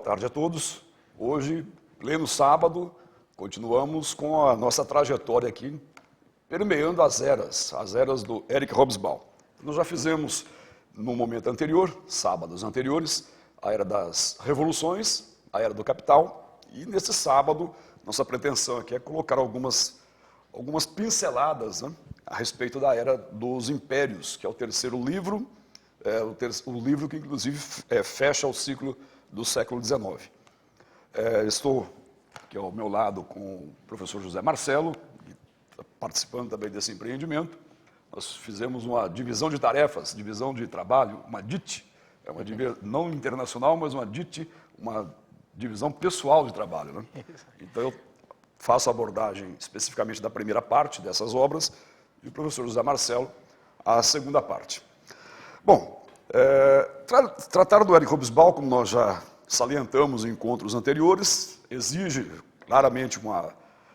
tarde a todos. Hoje, pleno sábado, continuamos com a nossa trajetória aqui, permeando as eras do Eric Hobsbawm. Nós já fizemos, no momento anterior, sábados anteriores, a era das revoluções, a era do capital, e nesse sábado, nossa pretensão aqui é colocar algumas pinceladas, né, a respeito da era dos impérios, que é o terceiro livro, o livro que, inclusive, fecha o ciclo do século XIX. Estou aqui ao meu lado com o professor José Marcelo, participando também desse empreendimento. Nós fizemos uma divisão de tarefas, divisão de trabalho, uma DIT, não internacional, mas uma DIT, uma divisão pessoal de trabalho, né? Então, eu faço a abordagem especificamente da primeira parte dessas obras e o professor José Marcelo a segunda parte. Bom, tratar do Eric Hobsbawm, como nós já salientamos em encontros anteriores, exige claramente uma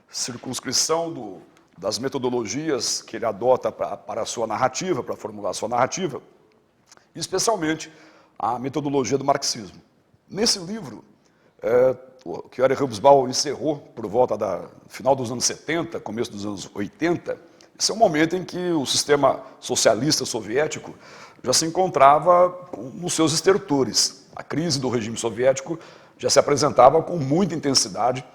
circunscrição das metodologias que ele adota para a sua narrativa, para formular a sua narrativa, especialmente a metodologia do marxismo. Nesse livro, que o Eric Hobsbawm encerrou por volta do final dos anos 70, começo dos anos 80, esse é um momento em que o sistema socialista soviético já se encontrava nos seus estertores. A crise do regime soviético já se apresentava com muita intensidade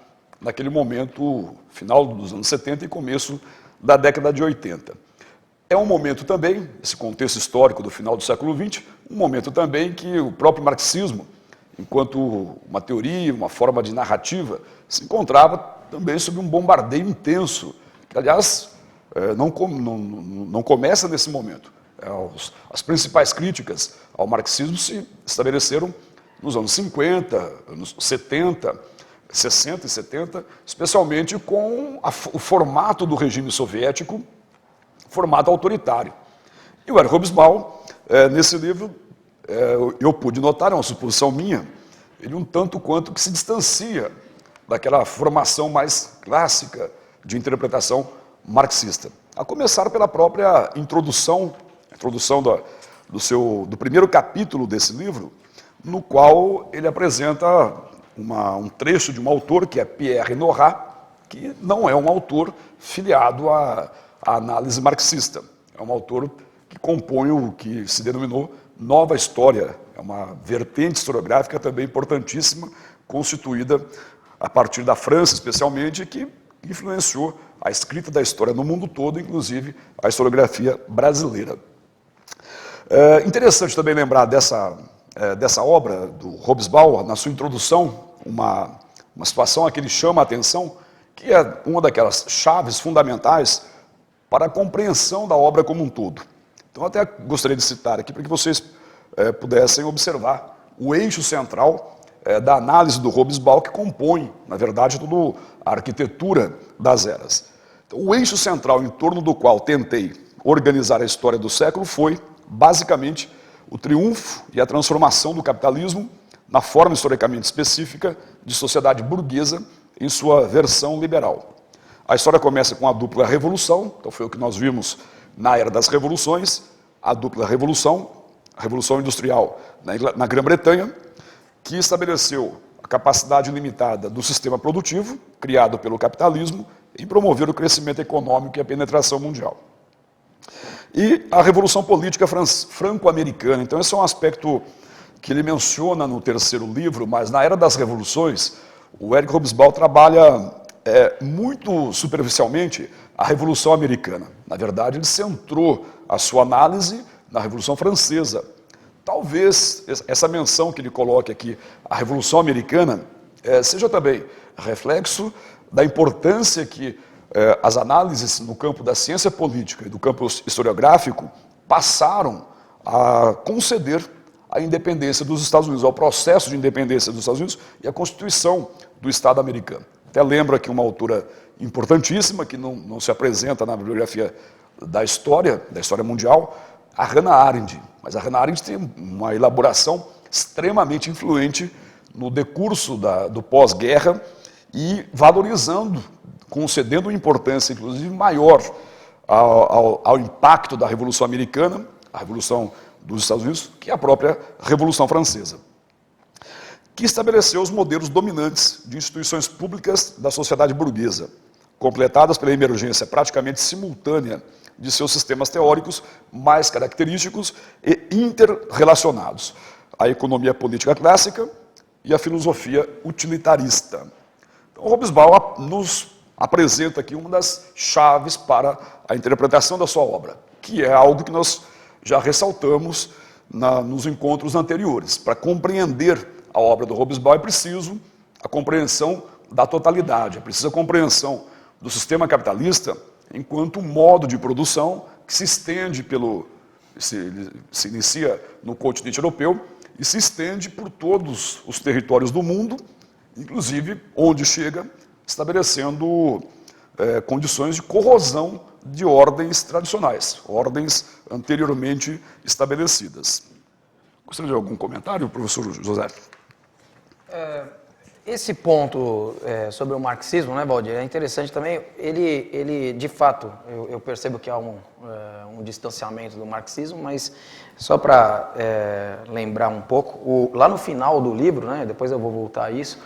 naquele momento, final dos anos 70 e começo da década de 80. É um momento também, esse contexto histórico do final do século XX, um momento também que o próprio marxismo, enquanto uma teoria, uma forma de narrativa, se encontrava também sob um bombardeio intenso, que, aliás, não começa nesse momento. As principais críticas ao marxismo se estabeleceram nos anos 50, anos 70, 60 e 70, especialmente com o formato do regime soviético, formato autoritário. E o Eric Hobsbawm, nesse livro, eu pude notar, é uma suposição minha, ele um tanto quanto que se distancia daquela formação mais clássica de interpretação marxista. A começar pela própria introdução do primeiro capítulo desse livro, no qual ele apresenta um trecho de um autor, que é Pierre Nora, que não é um autor filiado à análise marxista. É um autor que compõe o que se denominou Nova História. É uma vertente historiográfica também importantíssima, constituída a partir da França, especialmente, que influenciou a escrita da história no mundo todo, inclusive a historiografia brasileira. Interessante também lembrar dessa obra do Hobsbawm, na sua introdução, uma situação a que ele chama a atenção, que é uma daquelas chaves fundamentais para a compreensão da obra como um todo. Então, até gostaria de citar aqui para que vocês pudessem observar o eixo central da análise do Hobsbawm, que compõe, na verdade, toda a arquitetura das eras. Então, o eixo central em torno do qual tentei organizar a história do século foi, basicamente, o triunfo e a transformação do capitalismo na forma historicamente específica de sociedade burguesa em sua versão liberal. A história começa com a dupla revolução, então foi o que nós vimos na era das revoluções, a dupla revolução, a revolução industrial na Grã-Bretanha, que estabeleceu a capacidade limitada do sistema produtivo, criado pelo capitalismo, em promover o crescimento econômico e a penetração mundial. E a Revolução Política Franco-Americana. Então, esse é um aspecto que ele menciona no terceiro livro, mas na Era das Revoluções, o Eric Hobsbawm trabalha muito superficialmente a Revolução Americana. Na verdade, ele centrou a sua análise na Revolução Francesa. Talvez essa menção que ele coloque aqui, a Revolução Americana, seja também reflexo da importância que as análises no campo da ciência política e do campo historiográfico passaram a conceder a independência dos Estados Unidos, ao processo de independência dos Estados Unidos e a Constituição do Estado americano. Até lembro aqui uma autora importantíssima, que não se apresenta na bibliografia da história mundial, a Hannah Arendt. Mas a Hannah Arendt tem uma elaboração extremamente influente no decurso do pós-guerra e valorizando, concedendo uma importância, inclusive, maior ao impacto da Revolução Americana, a Revolução dos Estados Unidos, que é a própria Revolução Francesa. que estabeleceu os modelos dominantes de instituições públicas da sociedade burguesa, completadas pela emergência praticamente simultânea de seus sistemas teóricos mais característicos e interrelacionados, a economia política clássica e a filosofia utilitarista. Então, Hobsbawm nos apresenta aqui uma das chaves para a interpretação da sua obra, que é algo que nós já ressaltamos nos encontros anteriores. Para compreender a obra do Hobsbawm é preciso a compreensão da totalidade, é preciso a compreensão do sistema capitalista enquanto modo de produção que se estende se inicia no continente europeu e se estende por todos os territórios do mundo, inclusive onde chega, estabelecendo condições de corrosão de ordens tradicionais, ordens anteriormente estabelecidas. Gostaria de algum comentário, professor José? Esse ponto sobre o marxismo, né, Valdir, é interessante também. Ele de fato, eu percebo que há um distanciamento do marxismo, mas só para lembrar um pouco, lá no final do livro, né, depois eu vou voltar a isso,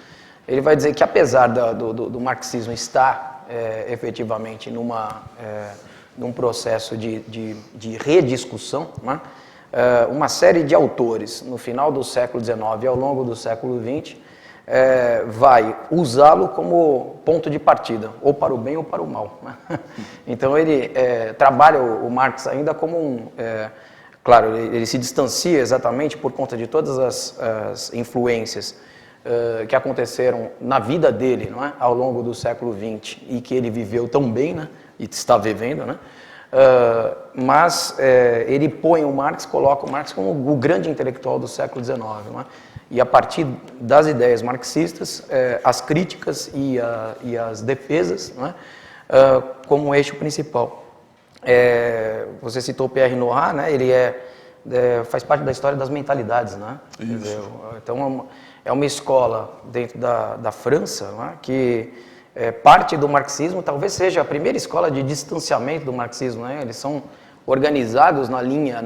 ele vai dizer que apesar do marxismo estar efetivamente num processo de rediscussão, né, uma série de autores no final do século XIX e ao longo do século XX vai usá-lo como ponto de partida, ou para o bem ou para o mal, né? Então ele trabalha o Marx ainda como claro, ele se distancia exatamente por conta de todas as influências que aconteceram na vida dele, não é? Ao longo do século XX e que ele viveu tão bem, né? E está vivendo, né? Mas ele põe o Marx, coloca o Marx como o grande intelectual do século XIX, não é? E a partir das ideias marxistas, as críticas e as defesas, não é? Como eixo principal. Você citou Pierre Nora, né? Ele faz parte da história das mentalidades, né? Então é uma escola dentro da França, não é? Que parte do marxismo, talvez seja a primeira escola de distanciamento do marxismo, né? Eles são organizados na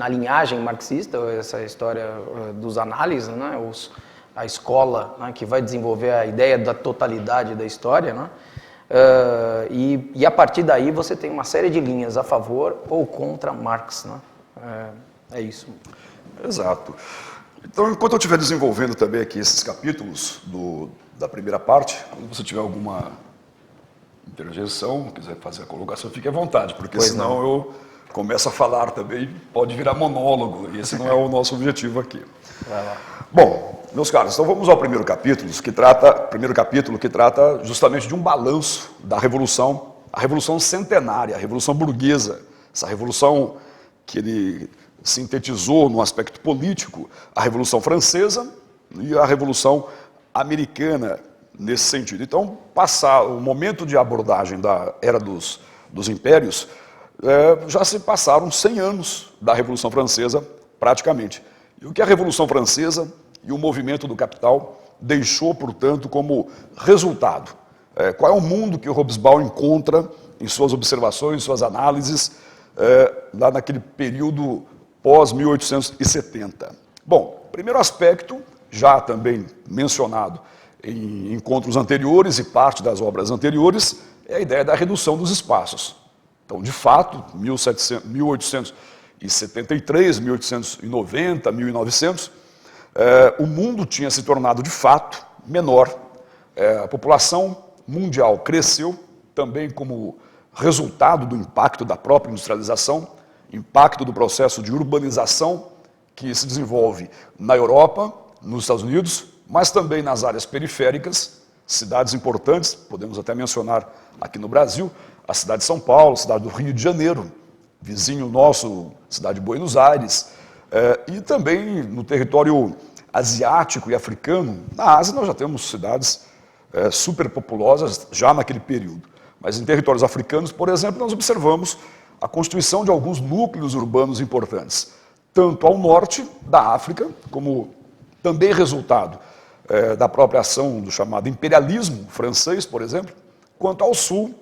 linhagem marxista, essa história dos análises, né? A escola, né? Que vai desenvolver a ideia da totalidade da história, né? E a partir daí você tem uma série de linhas a favor ou contra Marx, né? É isso. Exato. Então, enquanto eu estiver desenvolvendo também aqui esses capítulos da primeira parte, quando você tiver alguma interjeição, quiser fazer a colocação, fique à vontade, porque senão eu começo a falar também, pode virar monólogo, e esse não é o nosso objetivo aqui. Vai lá. Bom, meus caros, então vamos ao primeiro capítulo que trata justamente de um balanço da Revolução, a Revolução Centenária, a Revolução Burguesa, essa revolução que ele sintetizou no aspecto político, a Revolução Francesa e a Revolução Americana, nesse sentido. Então, o momento de abordagem da Era dos Impérios, já se passaram 100 anos da Revolução Francesa, praticamente. E o que a Revolução Francesa e o movimento do capital deixou, portanto, como resultado? Qual é o mundo que o Hobsbawm encontra em suas observações, suas análises, lá naquele período pós-1870? Bom, primeiro aspecto, já também mencionado em encontros anteriores e parte das obras anteriores, é a ideia da redução dos espaços. Então, de fato, 1873, 1890, 1900, o mundo tinha se tornado, de fato, menor. A população mundial cresceu também como resultado do impacto da própria industrialização, impacto do processo de urbanização que se desenvolve na Europa, nos Estados Unidos, mas também nas áreas periféricas, cidades importantes, podemos até mencionar aqui no Brasil, a cidade de São Paulo, a cidade do Rio de Janeiro, vizinho nosso, cidade de Buenos Aires, e também no território asiático e africano. Na Ásia nós já temos cidades superpopulosas já naquele período, mas em territórios africanos, por exemplo, nós observamos a constituição de alguns núcleos urbanos importantes, tanto ao norte da África, como também resultado da própria ação do chamado imperialismo francês, por exemplo, quanto ao sul,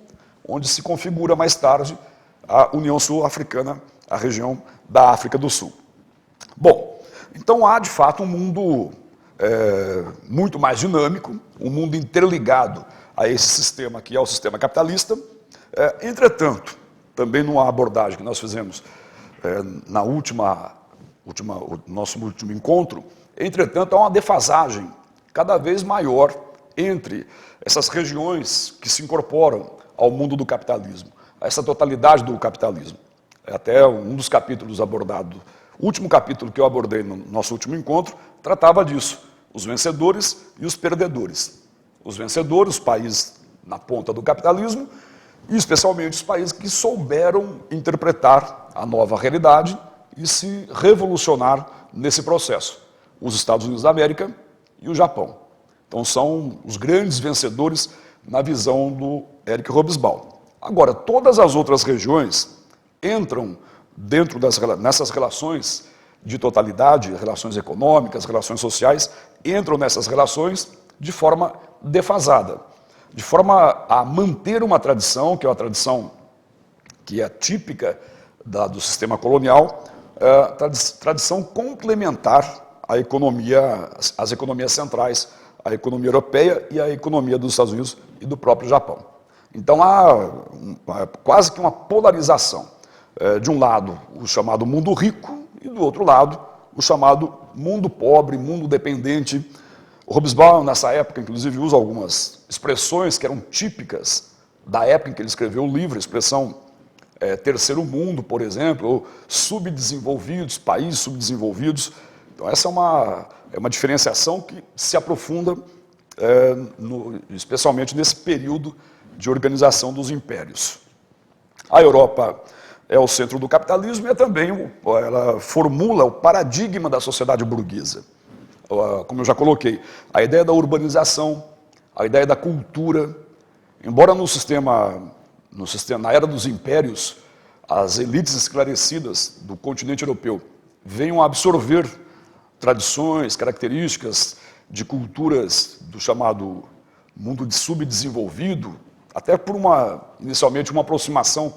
onde se configura mais tarde a União Sul-Africana, a região da África do Sul. Bom, então há de fato um mundo muito mais dinâmico, um mundo interligado a esse sistema que é o sistema capitalista. Entretanto, também numa abordagem que nós fizemos na nosso último encontro, entretanto, há uma defasagem cada vez maior entre essas regiões que se incorporam ao mundo do capitalismo, a essa totalidade do capitalismo. Até um dos capítulos abordados, o último capítulo que eu abordei no nosso último encontro, tratava disso, os vencedores e os perdedores. Os vencedores, os países na ponta do capitalismo, e especialmente os países que souberam interpretar a nova realidade e se revolucionar nesse processo. Os Estados Unidos da América e o Japão. Então são os grandes vencedores na visão do Eric Hobsbawm. Agora, todas as outras regiões entram dentro nessas relações de totalidade, relações econômicas, relações sociais, entram nessas relações de forma defasada, de forma a manter uma tradição, que é uma tradição que é típica do sistema colonial, tradição complementar à economia, às economias centrais, a economia europeia e a economia dos Estados Unidos e do próprio Japão. Então há quase que uma polarização. De um lado, o chamado mundo rico, e do outro lado, o chamado mundo pobre, mundo dependente. O Hobsbawm, nessa época, inclusive, usa algumas expressões que eram típicas da época em que ele escreveu o livro, a expressão terceiro mundo, por exemplo, ou subdesenvolvidos, países subdesenvolvidos. Então essa é uma diferenciação que se aprofunda especialmente nesse período de organização dos impérios. A Europa é o centro do capitalismo e também ela formula o paradigma da sociedade burguesa. Como eu já coloquei, a ideia da urbanização, a ideia da cultura, embora na era dos impérios, as elites esclarecidas do continente europeu venham a absorver tradições, características de culturas do chamado mundo subdesenvolvido, até por inicialmente uma aproximação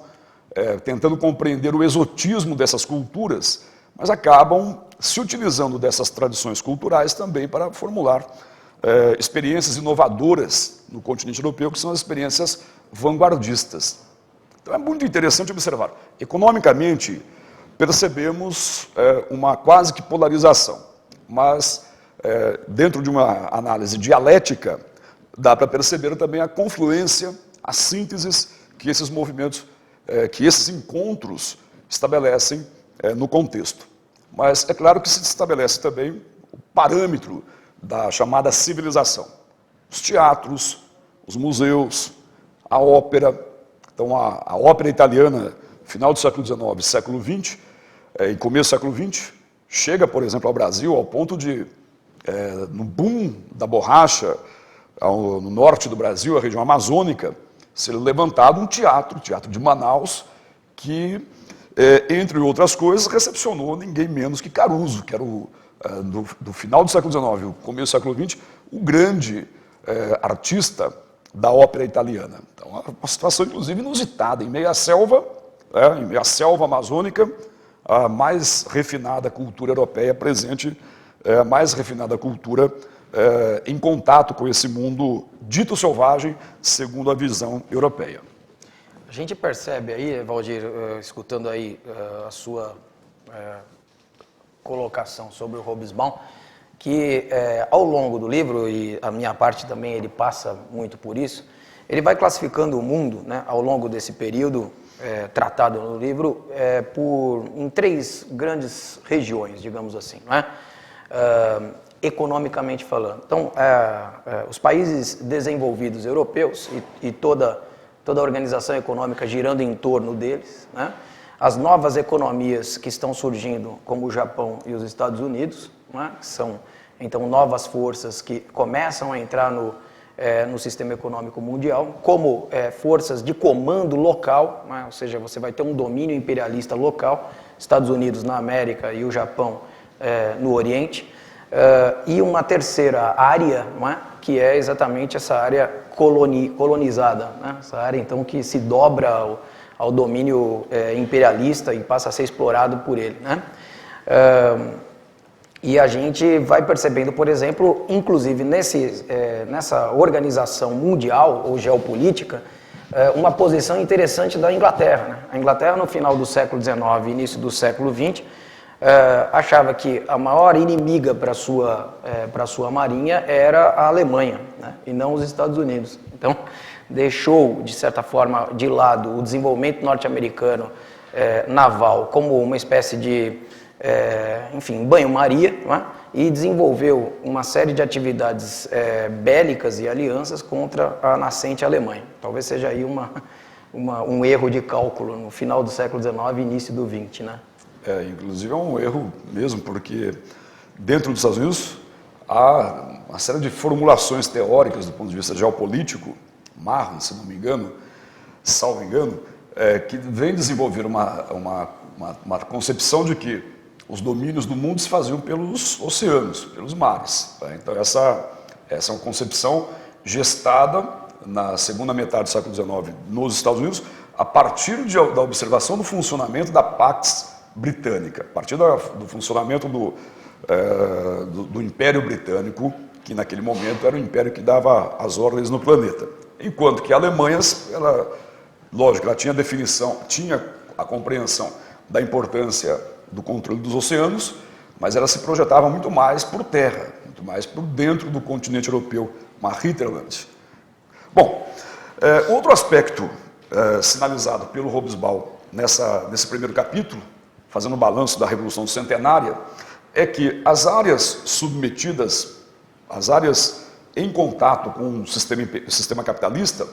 tentando compreender o exotismo dessas culturas, mas acabam se utilizando dessas tradições culturais também para formular experiências inovadoras no continente europeu, que são as experiências vanguardistas. Então é muito interessante observar. Economicamente, percebemos uma quase que polarização, mas dentro de uma análise dialética, dá para perceber também a confluência, as sínteses que esses movimentos, que esses encontros estabelecem no contexto. Mas é claro que se estabelece também o parâmetro da chamada civilização. Os teatros, os museus, a ópera. Então a ópera italiana, final do século XIX, século XX, e começo do século XX, chega, por exemplo, ao Brasil ao ponto de, no boom da borracha, no norte do Brasil, a região amazônica, ser levantado um teatro, o Teatro de Manaus, que, entre outras coisas, recepcionou ninguém menos que Caruso, que era do final do século XIX, o começo do século XX, o grande artista da ópera italiana. Então, uma situação, inclusive, inusitada, em meio à selva amazônica, a mais refinada cultura europeia presente, a mais refinada cultura em contato com esse mundo dito selvagem, segundo a visão europeia. A gente percebe aí, Valdir, escutando aí a sua colocação sobre o Hobsbawm, que ao longo do livro, e a minha parte também ele passa muito por isso, ele vai classificando o mundo, né, ao longo desse período tratado no livro em três grandes regiões, digamos assim, não é? Economicamente falando. Então, os países desenvolvidos europeus e toda a organização econômica girando em torno deles, né? As novas economias que estão surgindo, como o Japão e os Estados Unidos, né? Que são, então, novas forças que começam a entrar no sistema econômico mundial, como forças de comando local, né? Ou seja, você vai ter um domínio imperialista local, Estados Unidos na América e o Japão no Oriente, e uma terceira área, não é? Que é exatamente essa área colonizada, né? Essa área então que se dobra ao domínio imperialista e passa a ser explorado por ele, né? E a gente vai percebendo, por exemplo, inclusive nessa organização mundial ou geopolítica, uma posição interessante da Inglaterra, né? A Inglaterra, no final do século XIX e início do século XX, achava que a maior inimiga para a sua marinha era a Alemanha, né? E não os Estados Unidos. Então, deixou, de certa forma, de lado o desenvolvimento norte-americano naval como uma espécie de, enfim, banho-maria, não é? E desenvolveu uma série de atividades bélicas e alianças contra a nascente Alemanha. Talvez seja aí um erro de cálculo no final do século XIX e início do XX, né? Inclusive é um erro mesmo, porque dentro dos Estados Unidos há uma série de formulações teóricas do ponto de vista geopolítico, Marra, se não me engano, salvo engano, que vem desenvolver uma concepção de que os domínios do mundo se faziam pelos oceanos, pelos mares. Tá? Então essa é uma concepção gestada na segunda metade do século XIX nos Estados Unidos, a partir da observação do funcionamento da Pax Britânica, a partir do funcionamento do Império Britânico, que naquele momento era o império que dava as ordens no planeta. Enquanto que a Alemanha, lógico, ela tinha a definição, tinha a compreensão da importância do controle dos oceanos, mas ela se projetava muito mais por terra, muito mais por dentro do continente europeu, uma hinterland. Bom, outro aspecto sinalizado pelo Hobsbawm nesse primeiro capítulo, fazendo um balanço da Revolução Centenária, é que as áreas submetidas, as áreas em contato com o sistema capitalista,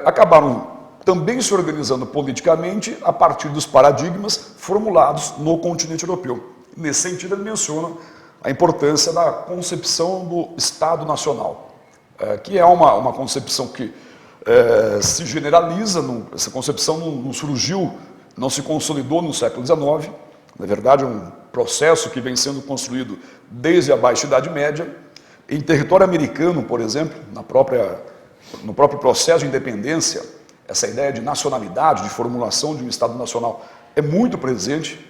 acabaram também se organizando politicamente a partir dos paradigmas formulados no continente europeu. Nesse sentido, ele menciona a importância da concepção do Estado Nacional, que é uma concepção que se generaliza, essa concepção não surgiu, não se consolidou no século XIX, na verdade é um processo que vem sendo construído desde a Baixa Idade Média. Em território americano, por exemplo, no próprio processo de independência, essa ideia de nacionalidade, de formulação de um Estado nacional é muito presente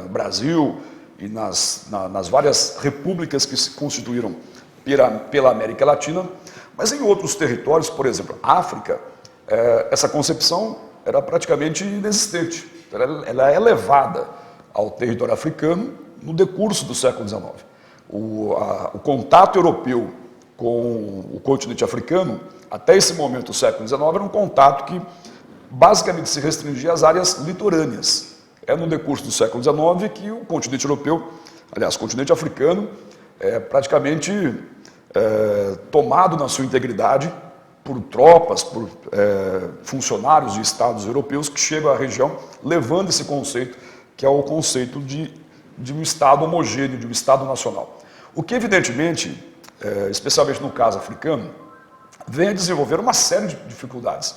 no Brasil e nas várias repúblicas que se constituíram pela América Latina, mas em outros territórios, por exemplo, África, essa concepção era praticamente inexistente. Ela é levada ao território africano no decurso do século XIX. O contato europeu com o continente africano, até esse momento do século XIX, era um contato que basicamente se restringia às áreas litorâneas. É no decurso do século XIX que o continente europeu, aliás, o continente africano, é praticamente tomado na sua integridade por tropas, por funcionários de estados europeus que chegam à região levando esse conceito, que é o conceito de um Estado homogêneo, de um Estado nacional. O que, evidentemente, especialmente no caso africano, vem a desenvolver uma série de dificuldades,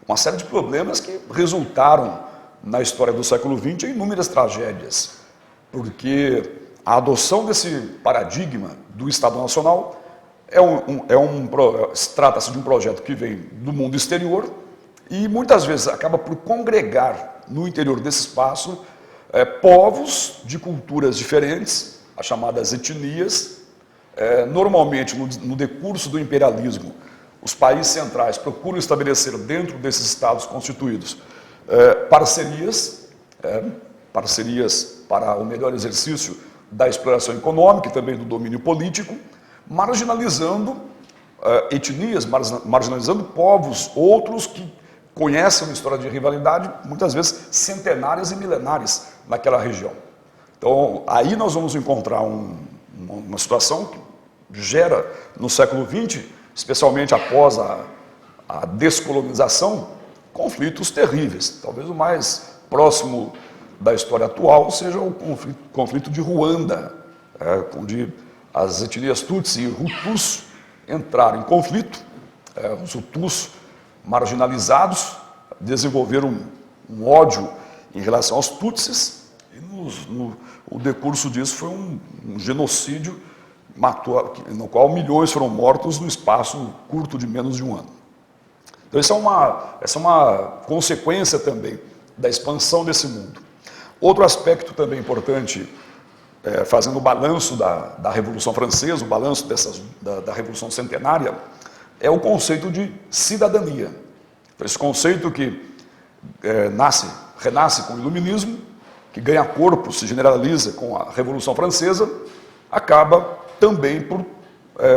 uma série de problemas que resultaram na história do século XX em inúmeras tragédias, porque a adoção desse paradigma do Estado Nacional trata-se de um projeto que vem do mundo exterior e muitas vezes acaba por congregar no interior desse espaço povos de culturas diferentes, as chamadas etnias. Normalmente, no decurso do imperialismo, os países centrais procuram estabelecer dentro desses estados constituídos parcerias para o melhor exercício da exploração econômica e também do domínio político, marginalizando etnias, marginalizando povos outros que conhecem uma história de rivalidade, muitas vezes centenárias e milenares naquela região. Então, aí nós vamos encontrar uma situação que gera, no século XX, especialmente após a descolonização, conflitos terríveis. Talvez o mais próximo da história atual seja o conflito de Ruanda, onde as etnias Tutsi e Hutus entraram em conflito. Os Hutus, marginalizados, desenvolveram um ódio em relação aos Tutsis, e o decurso disso foi um genocídio no qual milhões foram mortos no espaço curto de menos de um ano. Então essa é uma consequência também da expansão desse mundo. Outro aspecto também importante fazendo o balanço da Revolução Francesa, o balanço da Revolução Centenária, é o conceito de cidadania. Esse conceito que renasce com o Iluminismo, que ganha corpo, se generaliza com a Revolução Francesa, acaba também por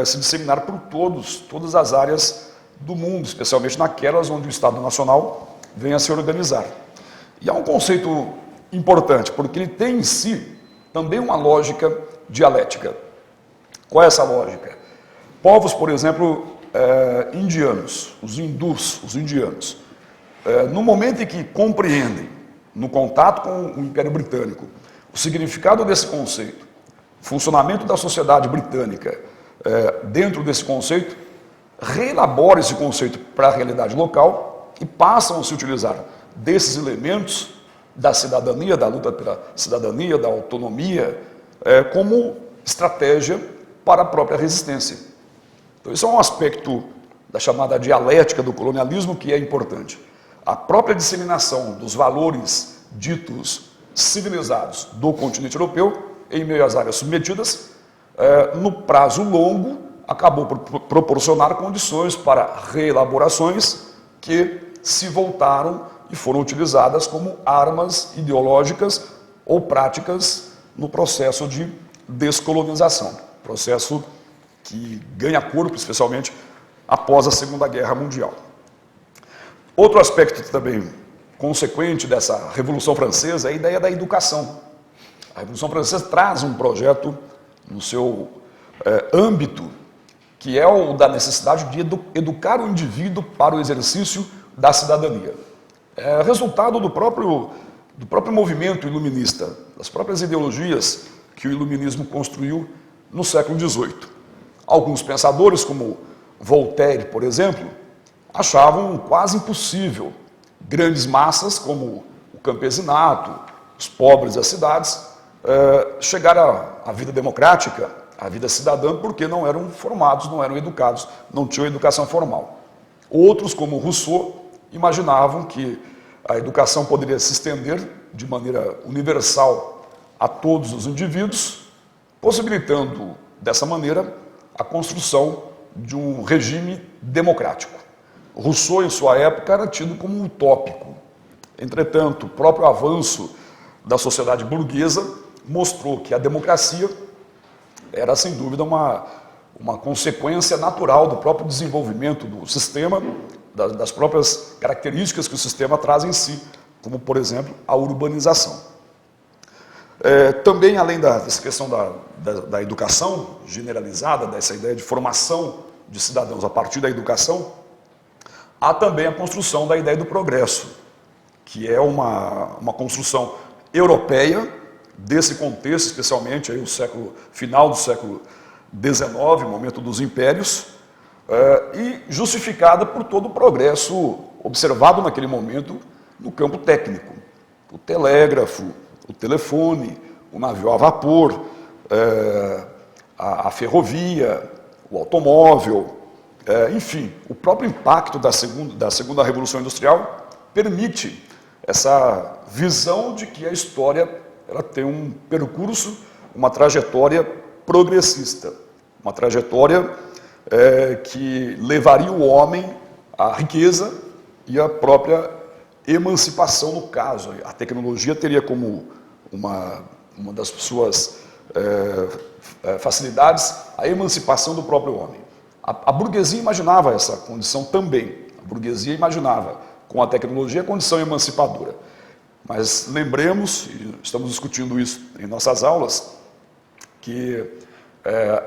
se disseminar por todas as áreas do mundo, especialmente naquelas onde o Estado Nacional vem a se organizar. E há um conceito importante, porque ele tem em si também uma lógica dialética. Qual é essa lógica? Povos, por exemplo, indianos, os hindus, os indianos, no momento em que compreendem, no contato com o Império Britânico, o significado desse conceito, o funcionamento da sociedade britânica dentro desse conceito, reelaboram esse conceito para a realidade local e passam a se utilizar desses elementos da cidadania, da luta pela cidadania, da autonomia, como estratégia para a própria resistência. Então, isso é um aspecto da chamada dialética do colonialismo que é importante. A própria disseminação dos valores ditos civilizados do continente europeu, em meio às áreas submetidas, no prazo longo, acabou por proporcionar condições para reelaborações que se voltaram e foram utilizadas como armas ideológicas ou práticas no processo de descolonização, processo que ganha corpo, especialmente após a Segunda Guerra Mundial. Outro aspecto também consequente dessa Revolução Francesa é a ideia da educação. A Revolução Francesa traz um projeto no seu âmbito, que é o da necessidade de educar o indivíduo para o exercício da cidadania. É resultado do próprio movimento iluminista, das próprias ideologias que o iluminismo construiu no século XVIII. Alguns pensadores, como Voltaire, por exemplo, achavam quase impossível grandes massas, como o campesinato, os pobres das cidades, chegar à vida democrática, à vida cidadã, porque não eram formados, não eram educados, não tinham educação formal. Outros, como Rousseau, imaginavam que a educação poderia se estender de maneira universal a todos os indivíduos, possibilitando, dessa maneira, a construção de um regime democrático. Rousseau, em sua época, era tido como utópico. Entretanto, o próprio avanço da sociedade burguesa mostrou que a democracia era, sem dúvida, uma consequência natural do próprio desenvolvimento do sistema, das próprias características que o sistema traz em si, como, por exemplo, a urbanização. Também, além dessa questão da educação generalizada, dessa ideia de formação de cidadãos a partir da educação, há também a construção da ideia do progresso, que é uma construção europeia desse contexto, especialmente aí final do século XIX, momento dos impérios, e justificada por todo o progresso observado naquele momento no campo técnico. O telégrafo, o telefone, o navio a vapor, a ferrovia, o automóvel, enfim, o próprio impacto da segunda Revolução Industrial permite essa visão de que a história ela tem um percurso, uma trajetória progressista, uma trajetória que levaria o homem à riqueza e à própria emancipação no caso. A tecnologia teria como uma das suas facilidades a emancipação do próprio homem. A burguesia imaginava essa condição também. A burguesia imaginava, com a tecnologia, a condição emancipadora. Mas lembremos, e estamos discutindo isso em nossas aulas, que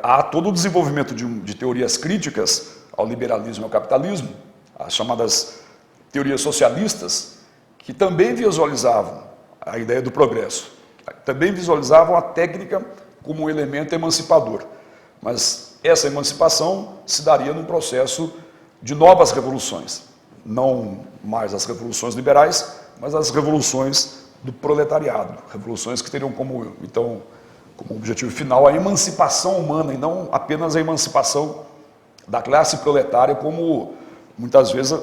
há todo o desenvolvimento de teorias críticas ao liberalismo e ao capitalismo, as chamadas teorias socialistas, que também visualizavam a ideia do progresso, também visualizavam a técnica como um elemento emancipador. Mas essa emancipação se daria num processo de novas revoluções, não mais as revoluções liberais, mas as revoluções do proletariado, revoluções que teriam como objetivo final a emancipação humana e não apenas a emancipação da classe proletária, como muitas vezes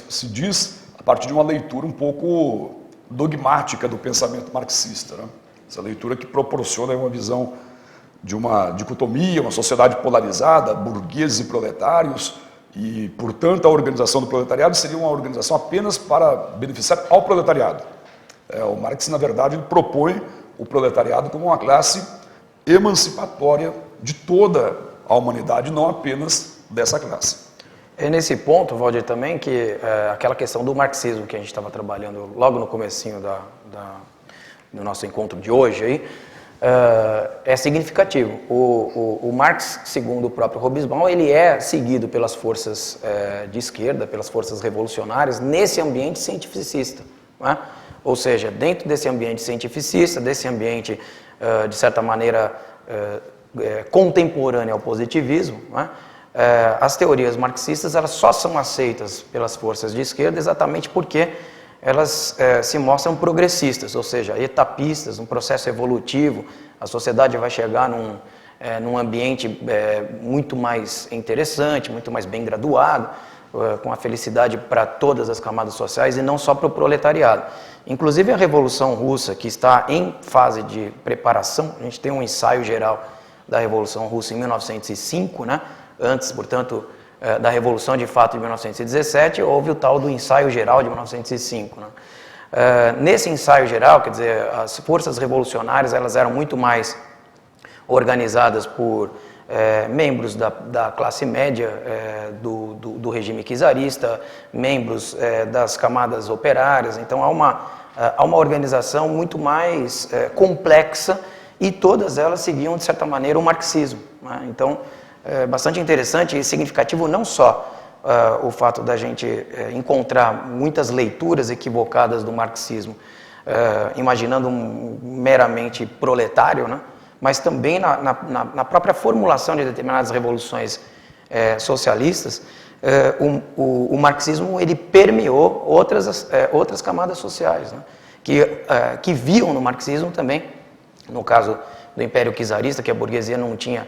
se diz a partir de uma leitura um pouco dogmática do pensamento marxista, né? essa leitura que proporciona uma visão de uma dicotomia, uma sociedade polarizada, burgueses e proletários, e, portanto, a organização do proletariado seria uma organização apenas para beneficiar ao proletariado. O Marx, na verdade, ele propõe o proletariado como uma classe emancipatória de toda a humanidade, não apenas dessa classe. É nesse ponto, Valdir, também que aquela questão do marxismo que a gente estava trabalhando logo no comecinho do nosso encontro de hoje aí, é significativo. O Marx, segundo o próprio Hobsbawm, ele é seguido pelas forças de esquerda, pelas forças revolucionárias, nesse ambiente cientificista, né? Ou seja, dentro desse ambiente cientificista, desse ambiente, de certa maneira, contemporâneo ao positivismo, né? As teorias marxistas elas só são aceitas pelas forças de esquerda exatamente porque elas se mostram progressistas, ou seja, etapistas, um processo evolutivo. A sociedade vai chegar num ambiente muito mais interessante, muito mais bem graduado, com a felicidade para todas as camadas sociais e não só para o proletariado. Inclusive a Revolução Russa, que está em fase de preparação, a gente tem um ensaio geral da Revolução Russa em 1905, né? Antes, portanto, da Revolução de fato de 1917, houve o tal do ensaio geral de 1905. Né? Nesse ensaio geral, quer dizer, as forças revolucionárias elas eram muito mais organizadas por membros da classe média do regime czarista, membros das camadas operárias. Então há uma organização muito mais complexa e todas elas seguiam, de certa maneira, o marxismo. Né? Então, é bastante interessante e significativo não só o fato da gente encontrar muitas leituras equivocadas do marxismo, imaginando um meramente proletário, né? Mas também na própria formulação de determinadas revoluções socialistas, o marxismo ele permeou outras camadas sociais, né? que viam no marxismo também, no caso do Império Czarista, que a burguesia não tinha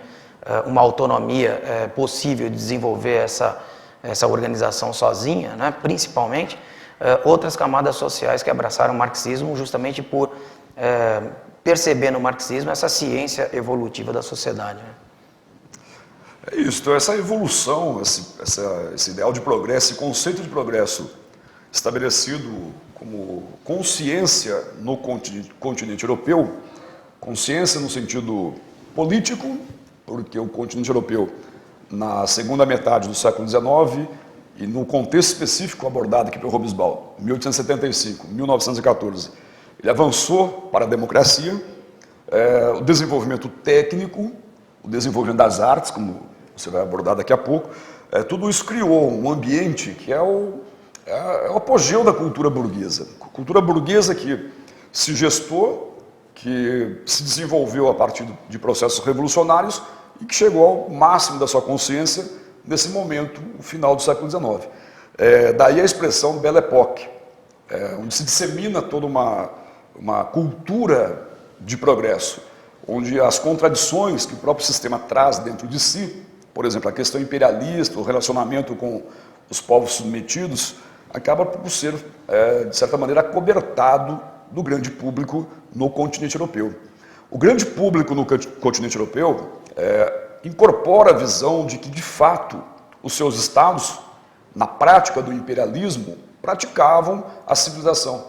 uma autonomia possível de desenvolver essa organização sozinha, né? Principalmente outras camadas sociais que abraçaram o marxismo justamente por perceber no marxismo essa ciência evolutiva da sociedade. Né? É isso, então essa evolução, esse ideal de progresso, esse conceito de progresso estabelecido como consciência no continente europeu, consciência no sentido político, porque o continente europeu, na segunda metade do século XIX, e no contexto específico abordado aqui pelo Hobsbawm, 1875, 1914, ele avançou para a democracia, o desenvolvimento técnico, o desenvolvimento das artes, como você vai abordar daqui a pouco, tudo isso criou um ambiente que é o apogeu da cultura burguesa. Cultura burguesa que se gestou, que se desenvolveu a partir de processos revolucionários e que chegou ao máximo da sua consciência nesse momento, no final do século XIX. Daí a expressão Belle Époque, onde se dissemina toda uma cultura de progresso, onde as contradições que o próprio sistema traz dentro de si, por exemplo, a questão imperialista, o relacionamento com os povos submetidos, acaba por ser, de certa maneira, acobertado do grande público no continente europeu. O grande público no continente europeu incorpora a visão de que, de fato, os seus estados, na prática do imperialismo, praticavam a civilização.